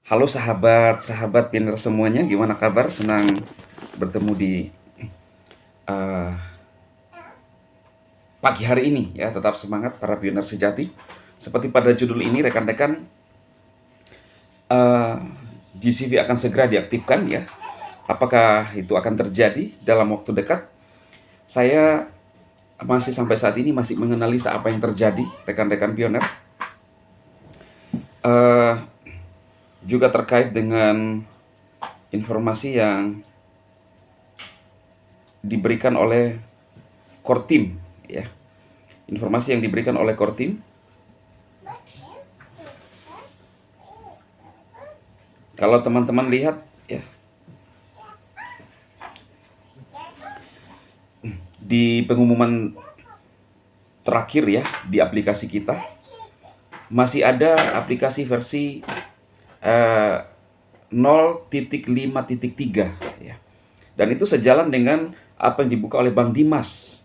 Halo sahabat Pioneer semuanya, gimana kabar? Senang bertemu di uh, pagi hari ini ya. Tetap semangat para pioneer sejati. Seperti pada judul ini, rekan-rekan, uh, GCV akan segera diaktifkan ya. Apakah itu akan terjadi dalam waktu dekat? Saya masih sampai saat ini masih menganalisa apa yang terjadi, rekan-rekan pioner. Juga terkait dengan informasi yang diberikan oleh Kortim ya. Informasi yang diberikan oleh Kortim, kalau teman-teman lihat ya, di pengumuman terakhir ya di aplikasi kita, masih ada aplikasi versi 0.5.3 ya. Dan itu sejalan dengan apa yang dibuka oleh Bang Dimas.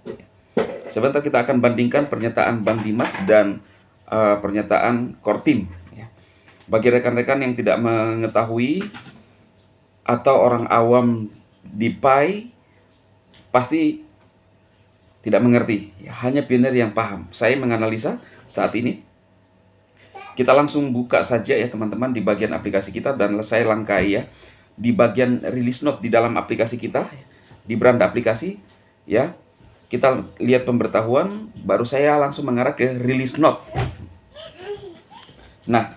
Sebentar kita akan bandingkan pernyataan Bang Dimas dan pernyataan Kortim ya. Bagi rekan-rekan yang tidak mengetahui atau orang awam di PAI pasti tidak mengerti ya, hanya pioner yang paham. Saya menganalisa saat ini. Kita langsung buka saja ya teman-teman di bagian aplikasi kita, dan saya langkai ya di bagian release note di dalam aplikasi kita, di beranda aplikasi ya. Kita lihat pemberitahuan, baru saya langsung mengarah ke release note. Nah,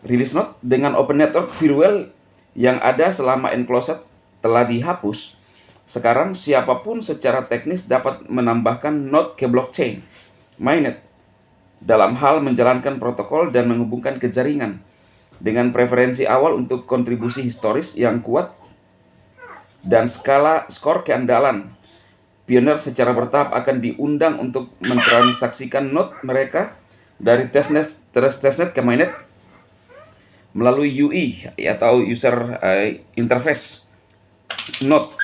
release note dengan Open Network Firewall yang ada selama enclosed telah dihapus. Sekarang siapapun secara teknis dapat menambahkan node ke blockchain mainnet dalam hal menjalankan protokol dan menghubungkan ke jaringan. Dengan preferensi awal untuk kontribusi historis yang kuat dan skor keandalan, pioner secara bertahap akan diundang untuk mentransaksikan node mereka dari testnet ke mainnet melalui UI atau user interface node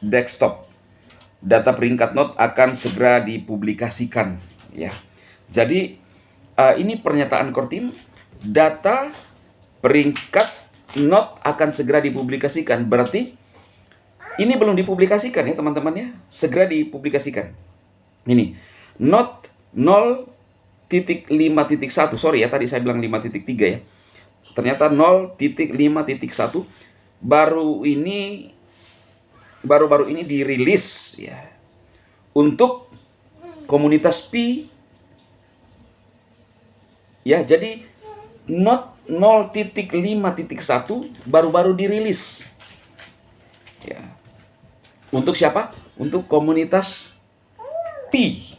desktop. Data peringkat node akan segera dipublikasikan ya. Jadi ini pernyataan Kortim, data peringkat node akan segera dipublikasikan. Berarti ini belum dipublikasikan ya teman-teman ya, segera dipublikasikan. Ini node 0.5.1, sorry ya, tadi saya bilang 5.3 ya. Ternyata 0.5.1 baru ini dirilis ya untuk komunitas Pi ya. Jadi node 0.5.1 baru-baru dirilis ya. Untuk siapa? Untuk komunitas Pi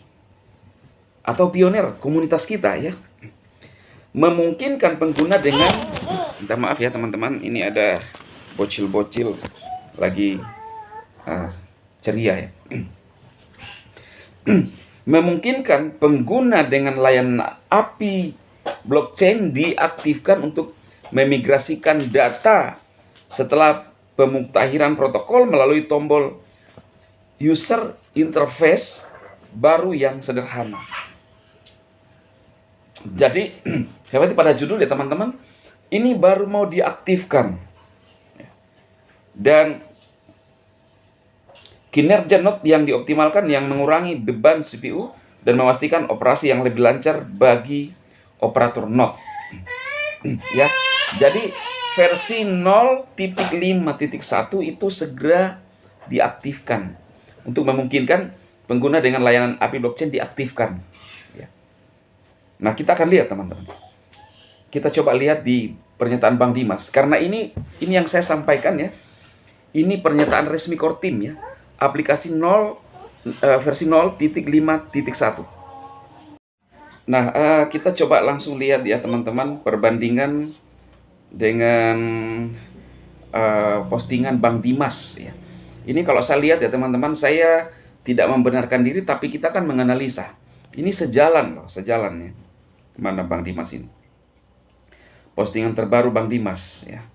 atau pioner, komunitas kita ya. Memungkinkan pengguna dengan, minta maaf ya teman-teman, ini ada bocil-bocil lagi ceria ya. Memungkinkan pengguna dengan layanan API blockchain diaktifkan untuk memigrasikan data setelah pemuktahiran protokol melalui tombol user interface baru yang sederhana. Jadi seperti pada judul ya teman-teman, ini baru mau diaktifkan dan kinerja node yang dioptimalkan yang mengurangi beban CPU dan memastikan operasi yang lebih lancar bagi operator node. Ya. Jadi versi 0.5.1 itu segera diaktifkan untuk memungkinkan pengguna dengan layanan API blockchain diaktifkan. Ya. Nah, kita akan lihat teman-teman. Kita coba lihat di pernyataan Bang Dimas, karena ini yang saya sampaikan ya. Ini pernyataan resmi Kortim ya. Aplikasi versi 0.5.1. Nah, kita coba langsung lihat ya teman-teman perbandingan dengan postingan Bang Dimas ya. Ini kalau saya lihat ya teman-teman, saya tidak membenarkan diri, tapi kita kan menganalisa. Ini sejalan loh, sejalannya. Mana Bang Dimas ini? Postingan terbaru Bang Dimas ya.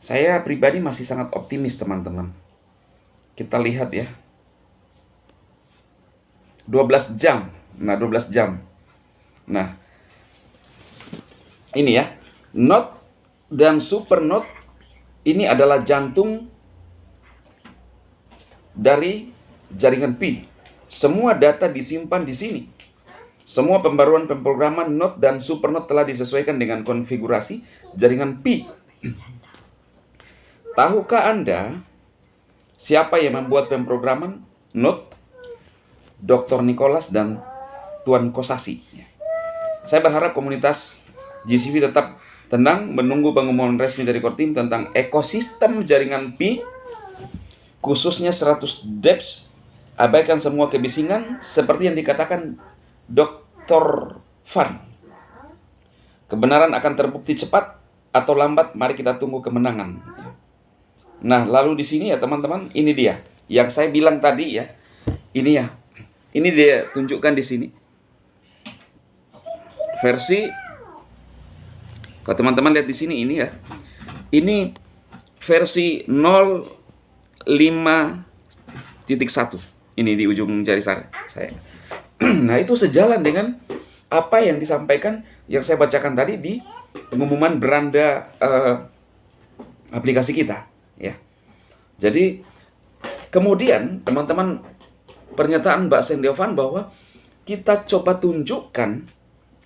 Saya pribadi masih sangat optimis teman-teman. Kita lihat ya. 12 jam. Nah, 12 jam. Nah, ini ya. Node dan supernode ini adalah jantung dari jaringan pi. Semua data disimpan di sini. Semua pembaruan pemrograman node dan supernode telah disesuaikan dengan konfigurasi jaringan pi. Tahukah Anda siapa yang membuat pemrograman node? Dr. Nicholas dan Tuan Kosasi. Saya berharap komunitas GCV tetap tenang menunggu pengumuman resmi dari core team tentang ekosistem jaringan pi, khususnya 100 dEPS. Abaikan semua kebisingan seperti yang dikatakan Dr. Fan. Kebenaran akan terbukti cepat atau lambat, mari kita tunggu kemenangan. Nah, lalu di sini ya teman-teman, ini dia yang saya bilang tadi ya. Ini dia tunjukkan di sini. Versi, kalau teman-teman lihat di sini ini ya. Ini versi 05.1. Ini di ujung jari saya. Nah, itu sejalan dengan apa yang disampaikan yang saya bacakan tadi di pengumuman beranda aplikasi kita, ya. Jadi kemudian teman-teman, pernyataan Mbak Sendiovan bahwa kita coba tunjukkan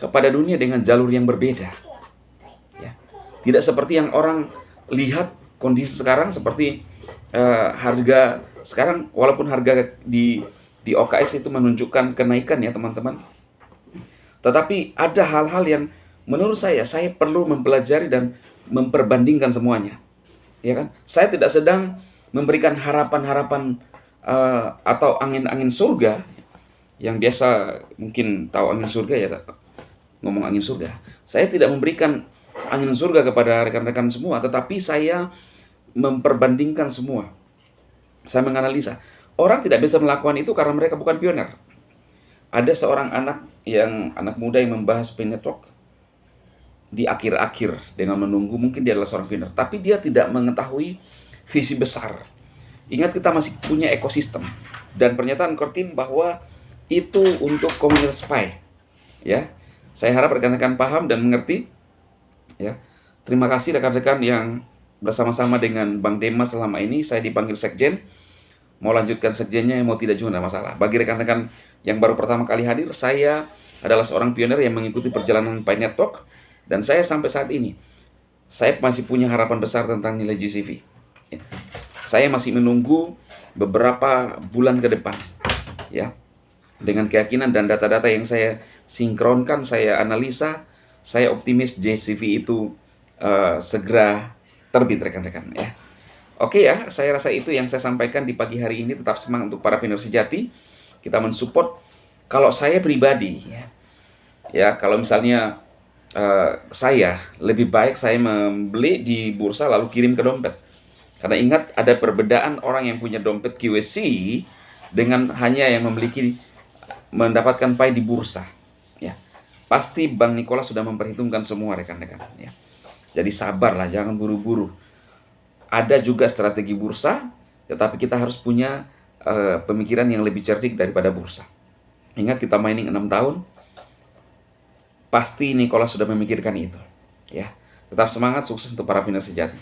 kepada dunia dengan jalur yang berbeda, ya. Tidak seperti yang orang lihat kondisi sekarang seperti harga sekarang, walaupun harga di OKX itu menunjukkan kenaikan ya teman-teman, tetapi ada hal-hal yang menurut saya perlu mempelajari dan memperbandingkan semuanya, ya kan? Saya tidak sedang memberikan harapan-harapan atau angin-angin surga yang biasa mungkin tahu angin surga ya, ngomong angin surga. Saya tidak memberikan angin surga kepada rekan-rekan semua, tetapi saya memperbandingkan semua. Saya menganalisa. Orang tidak bisa melakukan itu karena mereka bukan pioner. Ada seorang anak muda yang membahas Pi Network di akhir-akhir dengan menunggu, mungkin dia adalah seorang pioner, tapi dia tidak mengetahui visi besar. Ingat, kita masih punya ekosistem, dan pernyataan core team bahwa itu untuk komunitas Pi, ya. Saya harap rekan-rekan paham dan mengerti, ya. Terima kasih rekan-rekan yang bersama-sama dengan Bang Demas selama ini. Saya dipanggil sekjen, mau lanjutkan sekjennya, mau tidak juga tidak masalah. Bagi rekan-rekan yang baru pertama kali hadir, saya adalah seorang pioner yang mengikuti perjalanan Pi Network, dan saya sampai saat ini saya masih punya harapan besar tentang nilai GCV, ya. Saya masih menunggu beberapa bulan ke depan, ya. Dengan keyakinan dan data-data yang saya sinkronkan, saya analisa, saya optimis GCV itu segera terbit rekan-rekan, ya. Oke ya, saya rasa itu yang saya sampaikan di pagi hari ini. Tetap semangat untuk para pioner sejati. Kita mensupport. Kalau saya pribadi, ya kalau misalnya saya lebih baik saya membeli di bursa lalu kirim ke dompet. Karena ingat, ada perbedaan orang yang punya dompet QSC dengan hanya yang mendapatkan Pi di bursa, ya. Pasti Bang Nicholas sudah memperhitungkan semua rekan-rekan, ya. Jadi sabarlah, jangan buru-buru. Ada juga strategi bursa, tetapi kita harus punya pemikiran yang lebih cerdik daripada bursa. Ingat, kita mining 6 tahun, pasti Nicholas sudah memikirkan itu, ya. Tetap semangat, sukses untuk para pioner sejati.